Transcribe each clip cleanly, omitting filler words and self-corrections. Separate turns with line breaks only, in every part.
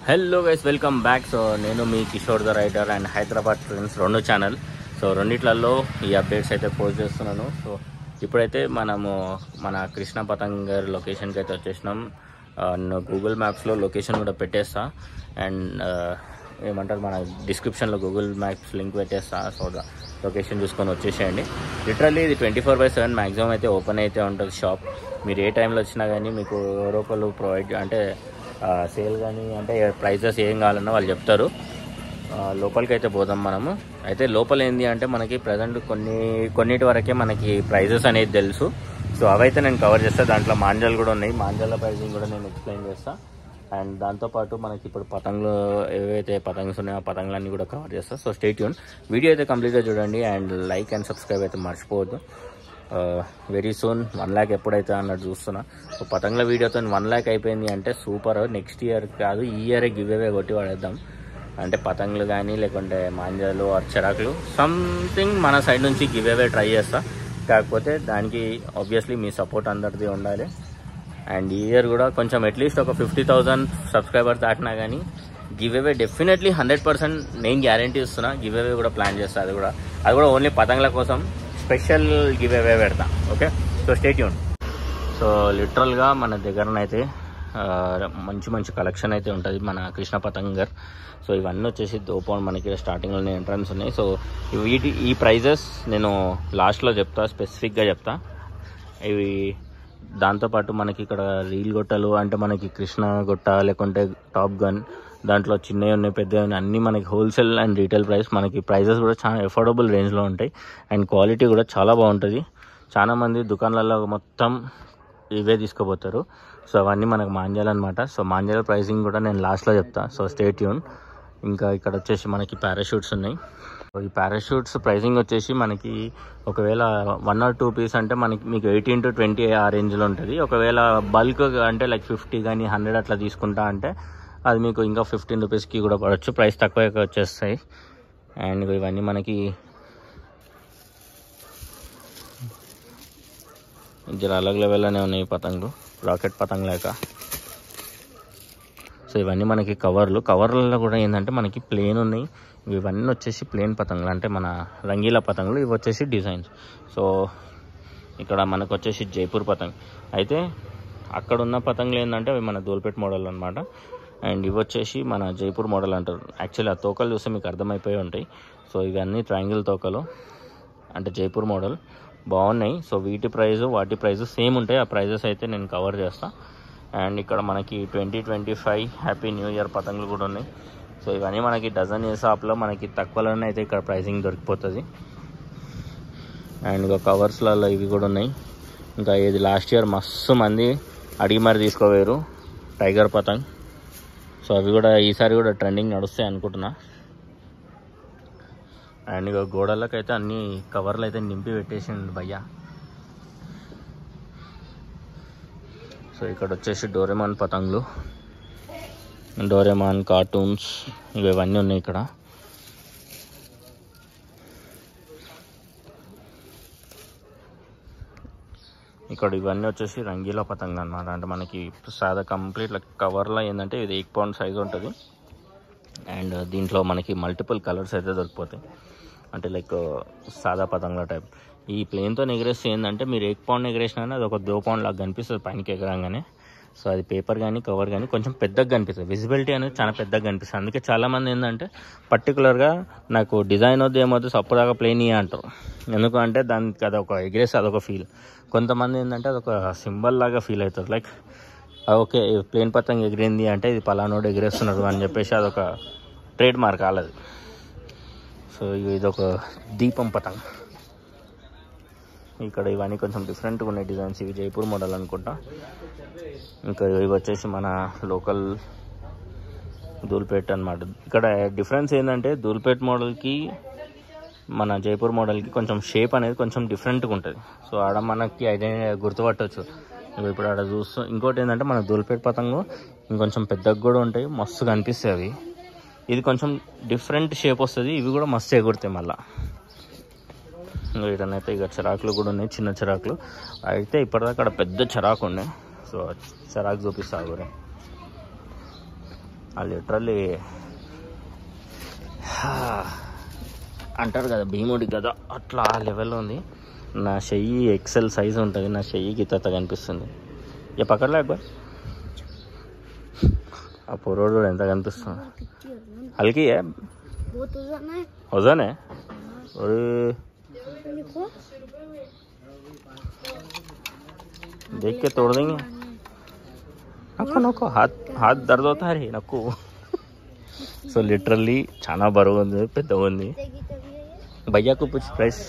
Hello guys, welcome back. So నేను మీ Kishore the writer and Hyderabad trends రెండు ఛానల్. సో రెండిట్లలో ఈ అప్డేట్స్ అయితే పోస్ట్ చేస్తున్నాను. సో ఇప్పుడైతే మనము మన కృష్ణ పతంగ్ లొకేషన్కి అయితే వచ్చేసినాం. గూగుల్ మ్యాప్స్లో లొకేషన్ కూడా పెట్టేస్తా అండ్ ఏమంటారు మన డిస్క్రిప్షన్లో గూగుల్ మ్యాప్స్ లింక్ పెట్టేస్తా. సో లొకేషన్ చూసుకొని వచ్చేసేయండి. లిటరల్లీ ఇది 24/7 మ్యాక్సిమం అయితే ఓపెన్ అయితే ఉంటుంది షాప్. మీరు ఏ టైంలో వచ్చినా కానీ మీకు ఎవరో ఒకళ్ళు ప్రొవైడ్ అంటే సేల్ కానీ అంటే ప్రైజెస్ ఏం కావాలన్నా వాళ్ళు చెప్తారు. లోపలికి అయితే పోదాం మనము. అయితే లోపల ఏంది అంటే మనకి ప్రజెంట్ కొన్నిటి వరకే మనకి ప్రైజెస్ అనేది తెలుసు. సో అవైతే నేను కవర్ చేస్తాను. దాంట్లో మాంజాలు కూడా ఉన్నాయి. మాంజాల ప్రైజింగ్ కూడా నేను ఎక్స్ప్లెయిన్ చేస్తాను. అండ్ దాంతోపాటు మనకి ఇప్పుడు పతంగులు ఏవైతే పతంగ్స్ ఉన్నాయో ఆ పతంగులన్నీ కూడా కవర్ చేస్తాను. So stay tune. వీడియో అయితే కంప్లీట్గా చూడండి అండ్ లైక్ అండ్ సబ్స్క్రైబ్ అయితే మర్చిపోవద్దు. వెరీ సూన్ 1 lakh ఎప్పుడైతే అన్నట్టు చూస్తున్నా. సో పతంగుల వీడియోతో 1 lakh అయిపోయింది అంటే సూపర్. నెక్స్ట్ ఇయర్ కాదు, ఈ ఇయరే గివ్ అవే కొట్టి పడేద్దాం. అంటే పతంగులు కానీ లేకుంటే మాంజాలు అర్చరాకులు సంథింగ్ మన సైడ్ నుంచి గివ్ అవే ట్రై చేస్తా. కాకపోతే దానికి ఆబ్వియస్లీ మీ సపోర్ట్ అందరిది ఉండాలి. అండ్ ఈ ఇయర్ కూడా కొంచెం అట్లీస్ట్ ఒక 50,000 సబ్స్క్రైబర్స్ దాటినా కానీ గివ్ అవే డెఫినెట్లీ 100% నేను గ్యారంటీ ఇస్తున్నా. గివ్ అవే కూడా ప్లాన్ చేస్తా. అది కూడా ఓన్లీ పతంగుల కోసం స్పెషల్ గివ్ అవే పెడతా. Okay, so stay tune. So లిటరల్గా మన దగ్గరనైతే మంచి కలెక్షన్ అయితే ఉంటుంది మన కృష్ణ పతంగర్. సో ఇవన్నీ వచ్చేసి దోపౌండ్ మనకి స్టార్టింగ్లోనే ఎంట్రన్స్ ఉన్నాయి. సో ఈ ప్రైజెస్ నేను లాస్ట్లో చెప్తా, స్పెసిఫిక్గా చెప్తా. ఇవి దాంతోపాటు మనకి ఇక్కడ రీల్ గొట్టలు అంటే మనకి కృష్ణ గొట్ట లేకుంటే టాప్ గన్ దాంట్లో చిన్నవి ఉన్నాయి, పెద్దవి ఉన్నాయి, అన్నీ మనకి హోల్సేల్ అండ్ రీటైల్ మనకి ప్రైజెస్ కూడా చాలా అఫోర్డబుల్ రేంజ్లో ఉంటాయి. అండ్ క్వాలిటీ కూడా చాలా బాగుంటుంది. చాలామంది దుకాణాలలో మొత్తం ఇవే తీసుకుపోతారు. సో అవన్నీ మనకు మాంజాలు అనమాట. సో మాంజాల ప్రైసింగ్ కూడా నేను లాస్ట్లో చెప్తా. So stay tune. ఇంకా ఇక్కడ వచ్చేసి మనకి పారాషూట్స్ ఉన్నాయి. ఈ పారాషూట్స్ ప్రైసింగ్ వచ్చేసి మనకి ఒకవేళ 1 or 2 పీస్ అంటే మీకు 18 to 20 ఆ రేంజ్లో ఉంటుంది. ఒకవేళ బల్క్ అంటే లైక్ 50 కానీ 100 అట్లా తీసుకుంటా అంటే అది మీకు ఇంకా 15 రూపీస్కి కూడా పడవచ్చు. ప్రైస్ తక్కువ వచ్చేస్తాయి. అండ్ ఇవన్నీ మనకి జర అలగ్ లెవెల్లోనే ఉన్నాయి పతంగులు, రాకెట్ పతంగ్ లేక. సో ఇవన్నీ మనకి కవర్లలో కూడా ఏంటంటే మనకి ప్లేన్ ఉన్నాయి. ఇవన్నీ వచ్చేసి ప్లేన్ పతంగులు అంటే మన రంగీలా పతంగులు. ఇవి వచ్చేసి డిజైన్స్. సో ఇక్కడ మనకు వచ్చేసి జైపూర్ పతంగ్. అయితే అక్కడ ఉన్న పతంగులు ఏంటంటే అవి మన దూల్పేట్ మోడల్ అనమాట. అండ్ ఇవి వచ్చేసి మన జైపూర్ మోడల్ అంటారు. యాక్చువల్లీ ఆ తోకలు చూస్తే మీకు అర్థమైపోయి ఉంటాయి. సో ఇవన్నీ ట్రయాంగిల్ తోకలు అంటే జైపూర్ మోడల్ బాగున్నాయి. సో వాటి ప్రైజు సేమ్ ఉంటాయి. ఆ ప్రైజెస్ అయితే నేను కవర్ చేస్తాను. అండ్ ఇక్కడ మనకి 2025 హ్యాపీ న్యూ ఇయర్ పతంగులు కూడా ఉన్నాయి. సో ఇవన్నీ మనకి డజన్ షాప్లో మనకి తక్కువలోనే అయితే ఇక్కడ ప్రైసింగ్ దొరికిపోతుంది. అండ్ ఇక కవర్స్లలో ఇవి కూడా ఉన్నాయి. ఇంకా ఇది లాస్ట్ ఇయర్ మస్తు మంది అడిగి మరి తీసుకోవేరు టైగర్ పతంగ్. సో అవి కూడా ఈసారి కూడా ట్రెండింగ్ నడుస్తాయి అనుకుంటున్నా. అండ్ ఇక గోడలకైతే అన్ని కవర్లు అయితే నింపి పెట్టేసిండు భయ్య. సో ఇక్కడ వచ్చేసి డోరేమాన్ పతంగులు, డోరేమాన్ కార్టూన్స్ ఇవన్నీ ఉన్నాయి ఇక్కడ. ఇక్కడ ఇవన్నీ వచ్చేసి రంగీలా పతంగులు అనమాట. అంటే మనకి సాదా కంప్లీట్ కవర్లో ఏంటంటే ఇది 1 pound సైజ్ ఉంటుంది. అండ్ దీంట్లో మనకి మల్టిపుల్ కలర్స్ అయితే దొరికిపోతాయి. అంటే లైక్ సాదా పతంగుల టైప్. ఈ ప్లేన్తో ఎగరేస్తే ఏంటంటే మీరు 1 pound ఎగరేసినా అది ఒక 2 pound లాగా కనిపిస్తుంది పైనకి ఎగరంగానే. సో అది పేపర్ కానీ కవర్ కానీ కొంచెం పెద్దగా కనిపిస్తుంది. విజిబిలిటీ అనేది చాలా పెద్దగా కనిపిస్తుంది. అందుకే చాలామంది ఏంటంటే పర్టికులర్గా నాకు డిజైన్ వద్దు ఏమవుతుంది సపోర్ట్గా ప్లేన్ అంటారు. ఎందుకంటే దానికి అదొక ఎగరేస్తే అదొక ఫీల్. కొంతమంది ఏంటంటే అదొక సింబల్ లాగా ఫీల్ అవుతారు. లైక్ ఓకే ప్లేన్ పతంగ్ ఎగిరింది అంటే ఇది పలానోడు ఎగిరేస్తున్నాడు అని చెప్పేసి అదొక ట్రేడ్ మార్క్ కాలేదు. సో ఇదొక దీపం పతంగ్. ఇక్కడ ఇవన్నీ కొంచెం డిఫరెంట్గా ఉన్నాయి డిజైన్స్. ఇవి జైపూర్ మోడల్ అనుకుంటా. ఇంకా ఇవి వచ్చేసి మన లోకల్ దూల్పేట్ అనమాట. ఇక్కడ డిఫరెన్స్ ఏంటంటే దూల్పేట్ మోడల్కి మన జైపూర్ మోడల్కి కొంచెం షేప్ అనేది కొంచెం డిఫరెంట్గా ఉంటుంది. సో ఆడ మనకి ఐడెంటిటీ గుర్తుపట్టవచ్చు. ఇప్పుడు ఆడ చూస్తూ ఇంకోటి ఏంటంటే మన దూల్పేట్ పతంగు ఇంకొంచెం పెద్దగా కూడా ఉంటాయి, మస్తు కనిపిస్తాయి అవి. ఇది కొంచెం డిఫరెంట్ షేప్ వస్తుంది. ఇవి కూడా మస్తు ఎగురుతాయి మళ్ళీ. వీటనైతే ఇక చిరాకులు కూడా ఉన్నాయి, చిన్న చిరాకులు. అయితే ఇప్పటిదాకా అక్కడ పెద్ద చిరాకు ఉన్నాయి. సో చిరాకు చూపిస్తా కూడా. లిటరల్లీ అంటారు కదా భీముడి కదా, అట్లా ఆ లెవెల్లో ఉంది. నా చెయ్యి ఎక్సెల్ సైజ్ ఉంటుంది, నా చెయ్యికి తత్త కనిపిస్తుంది. ఇక పక్కడలే అబ్బాయి ఆ పొరోడు ఎంత కనిపిస్తుంది. హల్కి वजन है और देख के तोड़ देंगे. नको नको हाथ हाथ दर्द होता है रे नको. సో లిటరల్లీ చాలా బరువు ఉంది, పెద్దగా ఉంది. భయ్యాకు పుచ్ ప్రైస్.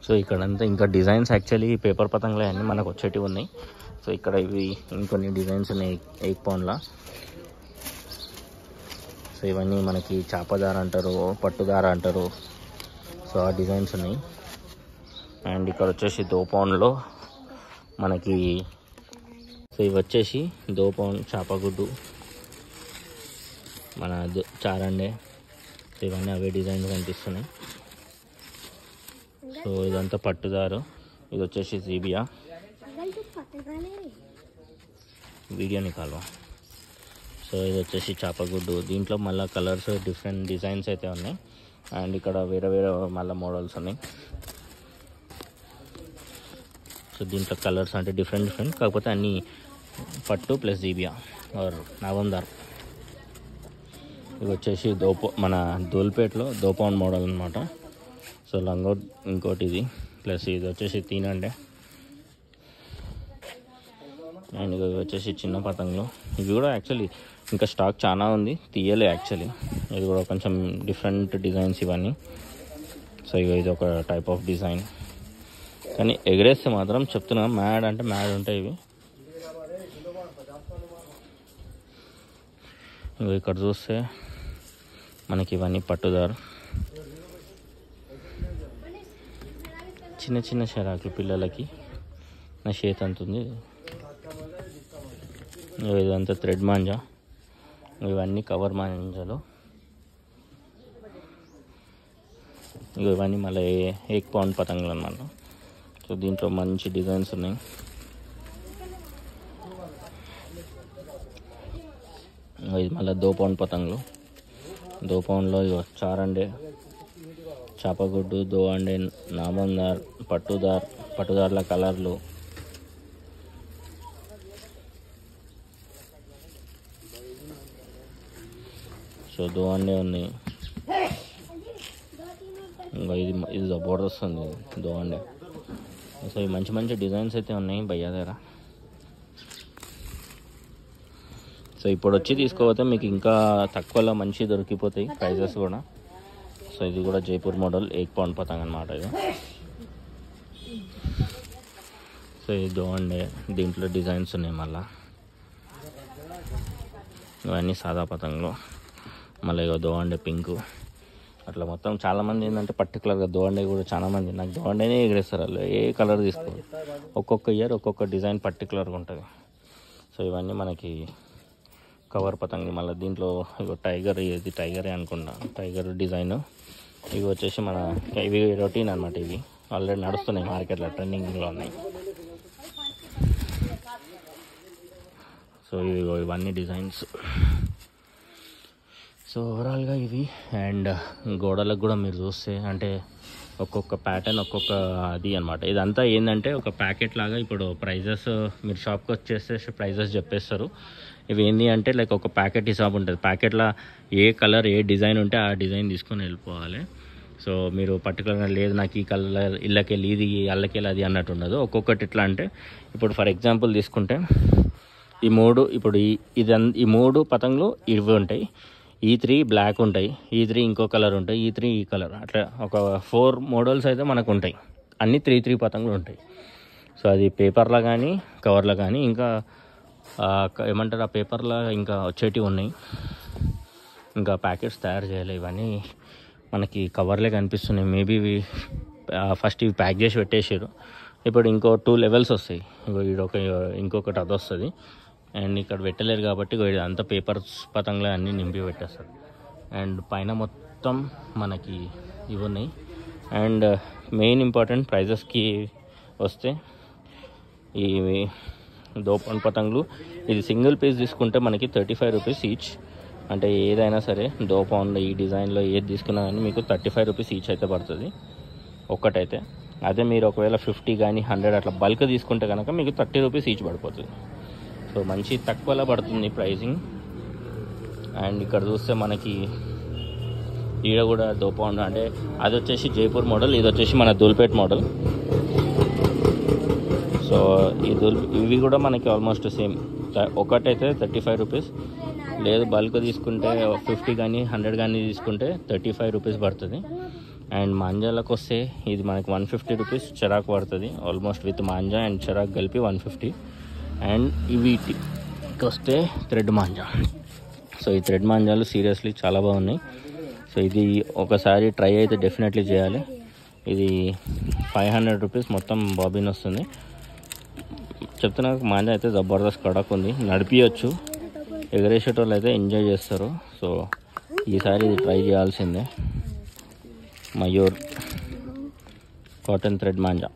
సో ఇక్కడంతా ఇంకా డిజైన్స్ యాక్చువల్లీ పేపర్ పతంగులే అన్నీ మనకు వచ్చేటివి ఉన్నాయి. సో ఇక్కడ ఇవి ఇంకొన్ని డిజైన్స్ ఉన్నాయి 1 పౌండ్లా. సో ఇవన్నీ మనకి చాపదార అంటారు, పట్టుదార అంటారు. సో ఆ డిజైన్స్ ఉన్నాయి. అండ్ ఇక్కడ వచ్చేసి 2 పౌండ్లో మనకి, సో ఇవి వచ్చేసి 2 పౌండ్ చాపగుడ్డు, మన చారండే. సో ఇవన్నీ అవే డిజైన్స్ కనిపిస్తున్నాయి. సో ఇదంతా పట్టుదారు, ఇది వచ్చేసి జీబియా. Video Niccolo. సో ఇది వచ్చేసి చాపగుడ్డు. దీంట్లో మళ్ళీ కలర్స్ డిఫరెంట్ డిజైన్స్ అయితే ఉన్నాయి. అండ్ ఇక్కడ వేరే వేరే మళ్ళీ మోడల్స్ ఉన్నాయి. సో దీంట్లో కలర్స్ అంటే డిఫరెంట్ కాకపోతే అన్నీ పట్టు ప్లస్ జీబియా ఆర్ నవందార్. ఇది వచ్చేసి మన దోల్పేట్లో 2 పౌండ్ మోడల్ అనమాట. సో లంగోట్ ఇంకోటి ఇది, ప్లస్ ఇది వచ్చేసి తీనండే. అండ్ ఇవి వచ్చేసి చిన్న పతంగులు. ఇవి కూడా యాక్చువల్లీ ఇంకా స్టాక్ చాలా ఉంది, తీయలే యాక్చువల్లీ. ఇది కూడా కొంచెం డిఫరెంట్ డిజైన్స్ ఇవన్నీ. సో ఇది ఒక టైప్ ఆఫ్ డిజైన్, కానీ ఎగరేస్తే మాత్రం చెప్తున్నా మ్యాడ్ అంటే మ్యాడ్ ఉంటాయి ఇవి. ఇక్కడ చూస్తే మనకి ఇవన్నీ పట్టుదారు, చిన్న చిన్న షరాకులు పిల్లలకి. నా చేతి అంత ఉంది. ఇదంతా థ్రెడ్ మాంజా, ఇవన్నీ కవర్ మాంజాలు. ఇవన్నీ మళ్ళీ 1 పౌండ్ పతంగులు అన్నమాట. సో దీంట్లో మంచి డిజైన్స్ ఉన్నాయి. ఇది మళ్ళీ 2 పౌండ్ పతంగులు. 2 పౌండ్లో చారండే, చాపగుడ్డు, 2 అండే, నామందార్, పట్టుదార్ల కలర్లు. సో 2 అండే ఉన్నాయి. ఇంకా ఇది జబర్దస్త్ ఉంది 2 అండే. సో ఇవి మంచి మంచి డిజైన్స్ అయితే ఉన్నాయి భయ్యా దగ్గర. సో ఇప్పుడు వచ్చి తీసుకోకపోతే మీకు ఇంకా తక్కువలో మంచి దొరికిపోతాయి ప్రైజెస్ కూడా. సో ఇది కూడా జైపూర్ మోడల్ 1 పౌండ్ పతంగ్ అనమాట ఇది. సో ఇది 2 అండే, దీంట్లో డిజైన్స్ ఉన్నాయి మళ్ళీ. ఇవన్నీ సాదా పతంగులు. మళ్ళీ 2 అండే పింకు. అట్లా మొత్తం చాలామంది ఏంటంటే పర్టికులర్గా 2 అండే కూడా చాలామంది నాకు 2 అండేనే ఎగరేస్తారు. వాళ్ళు ఏ కలర్ తీసుకోరు, ఒక్కొక్క ఇయర్ ఒక్కొక్క డిజైన్ పర్టికులర్గా ఉంటుంది. సో ఇవన్నీ మనకి కవర్ పతంగి. మళ్ళీ దీంట్లో టైగర్, ఇది టైగరే అనుకుంటా, టైగర్ డిజైన్. ఇవి వచ్చేసి ఇవి రొటీన్ అనమాట. ఇవి ఆల్రెడీ నడుస్తున్నాయి మార్కెట్లో, ట్రెండింగ్లో ఉన్నాయి. సో ఇవన్నీ డిజైన్స్. సో ఓవరాల్గా ఇవి. అండ్ గోడలకు కూడా మీరు చూస్తే అంటే ఒక్కొక్క ప్యాటర్న్ ఒక్కొక్క అది అనమాట. ఇదంతా ఏంటంటే ఒక ప్యాకెట్ లాగా. ఇప్పుడు ప్రైజెస్ మీరు షాప్కి వచ్చేస్తే ప్రైజెస్ చెప్పేస్తారు. ఇవి ఏంటి అంటే లైక్ ఒక ప్యాకెట్ హిసాబ్ ఉంటుంది. ప్యాకెట్లో ఏ కలర్ ఏ డిజైన్ ఉంటే ఆ డిజైన్ తీసుకొని వెళ్ళిపోవాలి. సో మీరు పర్టికులర్గా లేదు నాకు ఈ కలర్ ఇళ్ళకెళ్ళి ఇది అల్లకెళ్ళి అది అన్నట్టు ఉండదు. ఒక్కొక్కటి ఎట్లా అంటే ఇప్పుడు ఫర్ ఎగ్జాంపుల్ తీసుకుంటే ఈ 3 ఇప్పుడు ఈ 3 పతంగులు ఇవి ఉంటాయి. ఈ 3 బ్లాక్ ఉంటాయి, ఈ 3 ఇంకో కలర్ ఉంటాయి, ఈ 3 ఈ కలర్. అట్లా ఒక 4 మోడల్స్ అయితే మనకు ఉంటాయి. అన్నీ 3 పతంగులు ఉంటాయి. సో అది పేపర్లో కానీ కవర్లో కానీ ఇంకా ఏమంటారు ఆ పేపర్లో ఇంకా వచ్చేటివి ఉన్నాయి. ఇంకా ప్యాకెట్స్ తయారు చేయాలి. ఇవన్నీ మనకి కవర్లే కనిపిస్తున్నాయి. మేబీ ఫస్ట్ ఇవి ప్యాక్ చేసి పెట్టేసారు. ఇప్పుడు ఇంకో 2 లెవెల్స్ వస్తాయి. ఇంకొకటి అది వస్తుంది. అండ్ ఇక్కడ పెట్టలేరు కాబట్టి అంతా పేపర్స్ పతంగులు అన్నీ నింపి పెట్టేస్తారు. అండ్ పైన మొత్తం మనకి ఇవి ఉన్నాయి. అండ్ మెయిన్ ఇంపార్టెంట్ ప్రైజెస్కి వస్తే దోపాన్ పతంగులు. ఇది సింగిల్ పీస్ తీసుకుంటే మనకి 35 రూపీస్ ఈచ్. అంటే ఏదైనా సరే దోపాన్ ఈ డిజైన్లో ఏది తీసుకున్నా కానీ మీకు 35 రూపీస్ ఈచ్ అయితే పడుతుంది ఒక్కటైతే. అదే మీరు ఒకవేళ 50 కానీ 100 అట్లా బల్క్ తీసుకుంటే కనుక మీకు 30 రూపీస్ ఈచ్ పడిపోతుంది. సో మంచి తక్కువలో పడుతుంది ప్రైజింగ్. అండ్ ఇక్కడ చూస్తే మనకి ఈడ కూడా దోపాన్, అంటే అది వచ్చేసి జైపూర్ మోడల్, ఇది వచ్చేసి మన దూల్పేట్ మోడల్. సో ఇవి కూడా మనకి ఆల్మోస్ట్ సేమ్. ఒకటైతే 35 రూపీస్, లేదు బల్క్ తీసుకుంటే 50 కానీ 100 కానీ తీసుకుంటే 35 రూపీస్ పడుతుంది. అండ్ మాంజాలకు వస్తే ఇది మనకి 150 రూపీస్ చెరాకు పడుతుంది, ఆల్మోస్ట్ విత్ మాంజా అండ్ చెరాకు కలిపి 150. అండ్ వీటికి వస్తే థ్రెడ్ మాంజా. సో ఈ థ్రెడ్ మాంజాలు సీరియస్లీ చాలా బాగున్నాయి. సో ఇది ఒకసారి ట్రై అయితే డెఫినెట్లీ చేయాలి. ఇది 500 రూపీస్ మొత్తం బాబిన్ వస్తుంది. చెప్తున్నా మాంజా అయితే జబర్దస్త్ కడక్ ఉంది, నడిపించచ్చు, ఎగరేసేటోళ్ళు అయితే ఎంజాయ్ చేస్తారు. సో ఈసారి ఇది ట్రై చేయాల్సిందే. Mayur cotton thread manja.